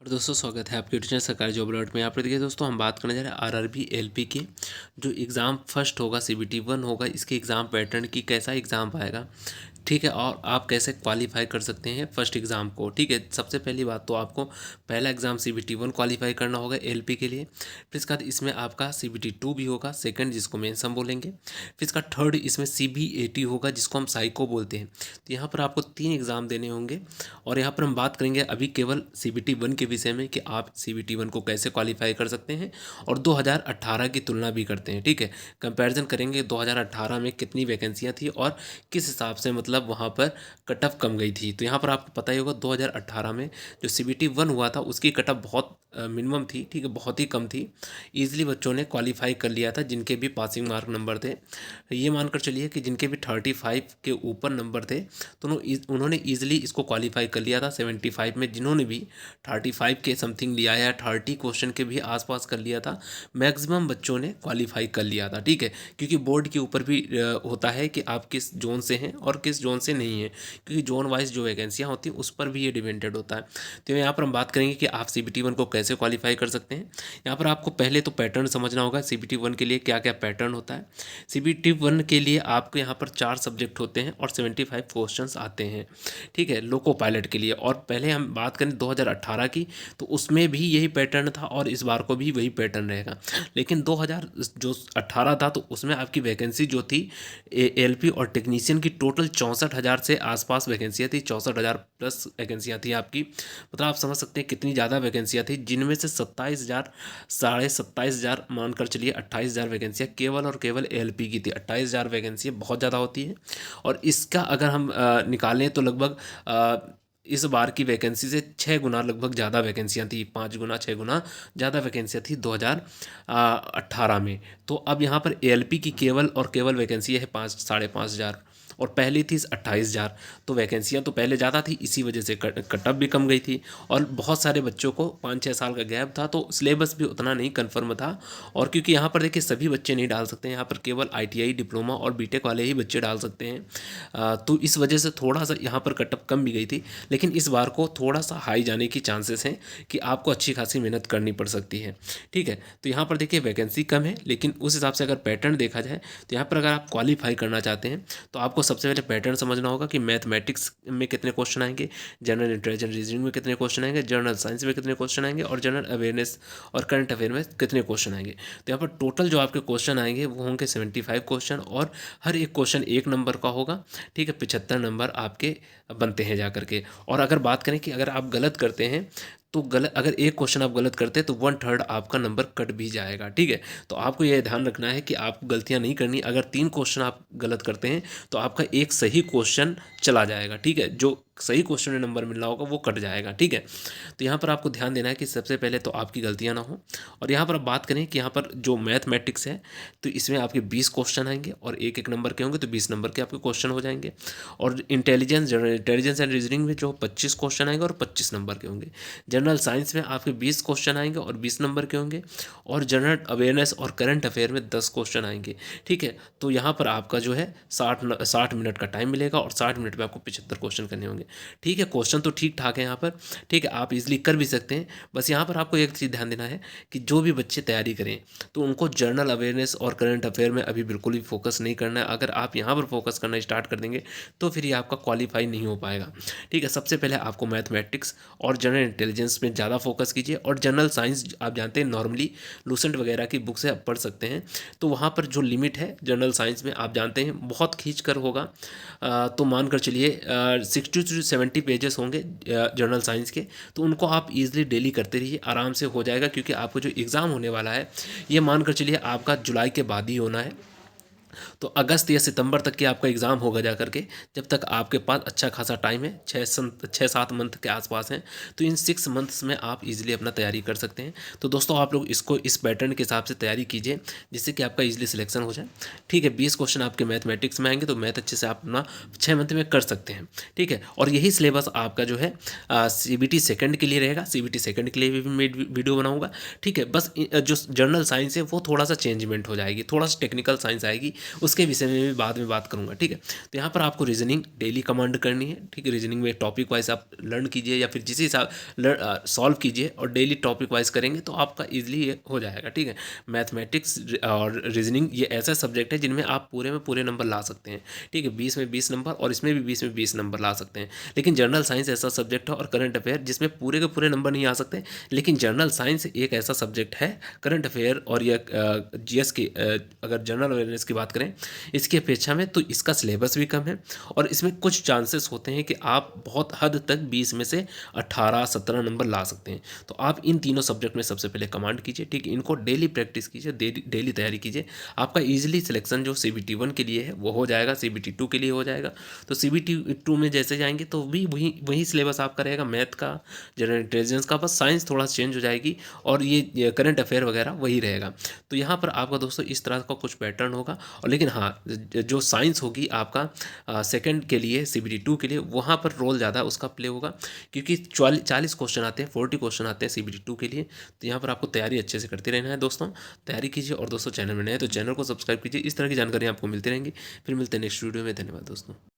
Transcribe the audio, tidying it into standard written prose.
और दोस्तों स्वागत है आपके ट्यूशन सरकारी जॉब अलर्ट में। यहाँ पर देखिए दोस्तों हम बात करने जा रहे हैं आरआरबी एलपी के जो एग्ज़ाम फर्स्ट होगा सीबीटी 1 होगा, इसके एग्ज़ाम पैटर्न की कैसा एग्ज़ाम आएगा, ठीक है, और आप कैसे क्वालिफाई कर सकते हैं फर्स्ट एग्ज़ाम को। ठीक है, सबसे पहली बात तो आपको पहला एग्ज़ाम सीबीटी 1 क्वालिफाई करना होगा एलपी के लिए। फिर इसके बाद इसमें आपका सीबीटी 2 भी होगा, सेकंड जिसको मेंस हम बोलेंगे। फिर इसका थर्ड इसमें सीबीएटी होगा जिसको हम साइको बोलते हैं। तो यहाँ पर आपको 3 एग्ज़ाम देने होंगे और यहाँ पर हम बात करेंगे अभी केवल सीबीटी 1 के विषय में कि आप सीबीटी 1 को कैसे क्वालिफाई कर सकते हैं और 2018 की तुलना भी करते हैं। ठीक है, कंपैरिजन करेंगे 2018 में कितनी वैकेंसियाँ थी और किस हिसाब से मतलब वहाँ पर कट ऑफ कम गई थी। तो यहाँ पर आपको पता ही होगा 2018 में जो सीबीटी 1 हुआ था उसकी कट ऑफ बहुत मिनिमम थी। ठीक है, बहुत ही कम थी। ईजिली बच्चों ने क्वालिफाई कर लिया था जिनके भी पासिंग मार्क नंबर थे। ये मानकर चलिए कि जिनके भी 35 के ऊपर नंबर थे तो उन्होंने ईजिली इसको क्वालिफाई कर लिया था। 75 में जिन्होंने भी 35 के समथिंग लिया या 30 क्वेश्चन के भी आसपास कर लिया था, मैक्सिमम बच्चों ने क्वालिफाई कर लिया था। ठीक है, क्योंकि बोर्ड के ऊपर भी होता है कि आप किस जोन से हैं और किस जोन से नहीं हैं, क्योंकि जोन वाइज जो वैकेंसियाँ होती हैं उस पर भी ये डिपेंडेड होता है। तो यहाँ पर हम बात करेंगे कि आप सीबीटी 1 को कैसे क्वालिफाई कर सकते हैं। यहाँ पर आपको पहले तो पैटर्न समझना होगा सीबीटी 1 के लिए क्या क्या पैटर्न होता है। सीबीटी 1 के लिए आपको यहाँ पर 4 सब्जेक्ट होते हैं और 75 क्वेश्चंस आते हैं। ठीक है, लोको पायलट के लिए। और पहले हम बात करें 2018 की तो उसमें भी यही पैटर्न था और इस बार को भी वही पैटर्न रहेगा। लेकिन 2018 था तो उसमें आपकी वैकेंसी जो थी एलपी और टेक्नीशियन की टोटल 64,000 से आसपास वैकेंसियाँ थी। 64,000 प्लस वैकेंसियाँ थी आपकी। मतलब आप समझ सकते हैं कितनी ज़्यादा वैकेंसियाँ थी, जिनमें से 27,000 साढ़े 27,000 मानकर चलिए 28,000 वैकेंसियाँ केवल और केवल एलपी की थी। 28,000 वैकेंसियाँ बहुत ज़्यादा होती है और इसका अगर हम निकालें तो लगभग इस बार की वैकेंसी से 6 गुना लगभग ज़्यादा वैकेंसियाँ थी। 5 गुना 6 गुना ज़्यादा वैकेंसियाँ थी 2018 में। तो अब यहाँ पर एएलपी की केवल और केवल वैकेंसी है 5 साढ़े 5,000 और पहली थी 28,000। तो वैकेंसियाँ तो पहले ज़्यादा थी, इसी वजह से कट ऑफ भी कम गई थी और बहुत सारे बच्चों को 5-6 साल का गैप था तो सिलेबस भी उतना नहीं कन्फर्म था। और क्योंकि यहाँ पर देखिए सभी बच्चे नहीं डाल सकते हैं, यहाँ पर केवल आईटीआई डिप्लोमा और बीटेक वाले ही बच्चे डाल सकते हैं। तो इस वजह से थोड़ा सा यहाँ पर कट ऑफ कम भी गई थी। लेकिन इस बार को थोड़ा सा हाई जाने की चांसेस हैं कि आपको अच्छी खासी मेहनत करनी पड़ सकती है। ठीक है, तो यहाँ पर देखिए वैकेंसी कम है लेकिन उस हिसाब से अगर पैटर्न देखा जाए तो यहाँ पर अगर आप क्वालिफाई करना चाहते हैं तो आपको सबसे पहले पैटर्न समझना होगा कि मैथमेटिक्स में कितने क्वेश्चन आएंगे, जनरल इंटेलिजेंस रीजनिंग में कितने क्वेश्चन आएंगे, जनरल साइंस में कितने क्वेश्चन आएंगे और जनरल अवेयरनेस और करंट अफेयर में कितने क्वेश्चन आएंगे। तो यहाँ पर टोटल जो आपके क्वेश्चन आएंगे वो होंगे 75 क्वेश्चन और हर एक क्वेश्चन 1 नंबर का होगा। ठीक है, 75 नंबर आपके बनते हैं जा करके। और अगर बात करें कि अगर आप गलत करते हैं तो गलत, अगर एक क्वेश्चन आप गलत करते हैं तो 1/3 आपका नंबर कट भी जाएगा। ठीक है, तो आपको यह ध्यान रखना है कि आपको गलतियां नहीं करनी। अगर 3 क्वेश्चन आप गलत करते हैं तो आपका एक सही क्वेश्चन चला जाएगा। ठीक है, जो सही क्वेश्चन में नंबर मिल रहा होगा वो कट जाएगा। ठीक है, तो यहाँ पर आपको ध्यान देना है कि सबसे पहले तो आपकी गलतियाँ ना हो। और यहाँ पर आप बात करें कि यहाँ पर जो मैथमेटिक्स है तो इसमें आपके 20 क्वेश्चन आएंगे और एक एक नंबर के होंगे तो 20 नंबर के आपके क्वेश्चन हो जाएंगे। और intelligence general intelligence and reasoning में जो 25 क्वेश्चन आएंगे और 25 नंबर के होंगे। जनरल साइंस में आपके 20 क्वेश्चन आएंगे और 20 नंबर के होंगे। और जनरल अवेयरनेस और करंट अफेयर में 10 क्वेश्चन आएंगे। ठीक है, तो यहाँ पर आपका जो है 60 मिनट का टाइम मिलेगा और 60 मिनट में आपको 75 क्वेश्चन करने होंगे। ठीक है, क्वेश्चन तो ठीक ठाक है यहाँ पर। ठीक है, आप इजीली कर भी सकते हैं। बस यहाँ पर आपको एक चीज़ ध्यान देना है कि जो भी बच्चे तैयारी करें तो उनको जनरल अवेयरनेस और करंट अफेयर में अभी बिल्कुल भी फोकस नहीं करना है। अगर आप यहाँ पर फोकस करना स्टार्ट कर देंगे तो फिर ये आपका क्वालिफाई नहीं हो पाएगा। ठीक है, सबसे पहले आपको मैथमेटिक्स और जनरल इंटेलिजेंस में ज़्यादा फोकस कीजिए। और जनरल साइंस आप जानते हैं नॉर्मली लूसेंट वगैरह की बुक से आप पढ़ सकते हैं। तो वहाँ पर जो लिमिट है जनरल साइंस में आप जानते हैं बहुत खींच कर होगा। तो मान कर चलिए 60 to 70 पेजेस होंगे जनरल साइंस के। तो उनको आप इजीली डेली करते रहिए, आराम से हो जाएगा। क्योंकि आपको जो एग्ज़ाम होने वाला है ये मान कर चलिए आपका जुलाई के बाद ही होना है। तो अगस्त या सितंबर तक के आपका एग्ज़ाम होगा जा करके। जब तक आपके पास अच्छा खासा टाइम है, 6-7 मंथ के आसपास हैं। तो इन 6 मंथ्स में आप इजीली अपना तैयारी कर सकते हैं। तो दोस्तों आप लोग इसको इस पैटर्न के हिसाब से तैयारी कीजिए जिससे कि आपका इजीली सिलेक्शन हो जाए। ठीक है, 20 क्वेश्चन आपके मैथमेटिक्स में आएंगे तो मैथ अच्छे से आप अपना 6 मंथ में कर सकते हैं। ठीक है, और यही सिलेबस आपका जो है सीबीटी सेकंड के लिए रहेगा। सीबीटी सेकंड के लिए भी मैं वीडियो बनाऊंगा। ठीक है, बस जो जनरल साइंस है वो थोड़ा सा चेंजमेंट हो जाएगी, थोड़ा सा टेक्निकल साइंस आएगी उसके विषय में भी बाद में बात करूँगा, ठीक है। तो यहाँ पर आपको रीजनिंग डेली कमांड करनी है, ठीक है। रीजनिंग में टॉपिक वाइज आप लर्न कीजिए या फिर जिस हिसाब सॉल्व कीजिए, और डेली टॉपिक वाइज करेंगे तो आपका ईजिली हो जाएगा, ठीक है। मैथमेटिक्स और रीजनिंग ये ऐसा सब्जेक्ट है जिनमें आप पूरे में पूरे नंबर ला सकते हैं, ठीक है। 20 में 20 नंबर और इसमें भी 20 में 20 नंबर ला सकते हैं। लेकिन जनरल साइंस ऐसा सब्जेक्ट है और करंट अफेयर जिसमें पूरे के पूरे नंबर नहीं आ सकते। लेकिन जनरल साइंस एक ऐसा सब्जेक्ट है, करंट अफेयर और या जीएस की अगर जनरल अवेयरनेस की बात करें इसकी अपेक्षा में, तो इसका सिलेबस भी कम है और इसमें कुछ चांसेस होते हैं कि आप बहुत हद तक 20 में से 18-17 नंबर ला सकते हैं। तो आप इन तीनों सब्जेक्ट में सबसे पहले कमांड कीजिए, ठीक है। इनको डेली प्रैक्टिस कीजिए, डेली तैयारी कीजिए। आपका ईजिली सिलेक्शन जो CBT 1 के लिए है वो हो जाएगा, CBT 2 के लिए हो जाएगा। तो CBT 2 में जैसे जाएंगे तो भी वही सिलेबस आपका रहेगा, मैथ का, जनरल इंटेलिजेंस का, बस साइंस थोड़ा चेंज हो जाएगी और ये करंट अफेयर वगैरह वही रहेगा। तो यहाँ पर आपका दोस्तों इस तरह का कुछ पैटर्न होगा। और लेकिन हाँ, जो साइंस होगी आपका सेकंड के लिए, CBT 2 के लिए, वहाँ पर रोल ज़्यादा उसका प्ले होगा, क्योंकि 40 क्वेश्चन आते हैं, 40 क्वेश्चन आते हैं CBT 2 के लिए। तो यहाँ पर आपको तैयारी अच्छे से करते रहना है दोस्तों, तैयारी कीजिए। और दोस्तों चैनल में नए हैं तो चैनल को सब्सक्राइब कीजिए। इस तरह की जानकारी आपको मिलती रहेंगी। फिर मिलते हैं नेक्स्ट वीडियो में। धन्यवाद दोस्तों।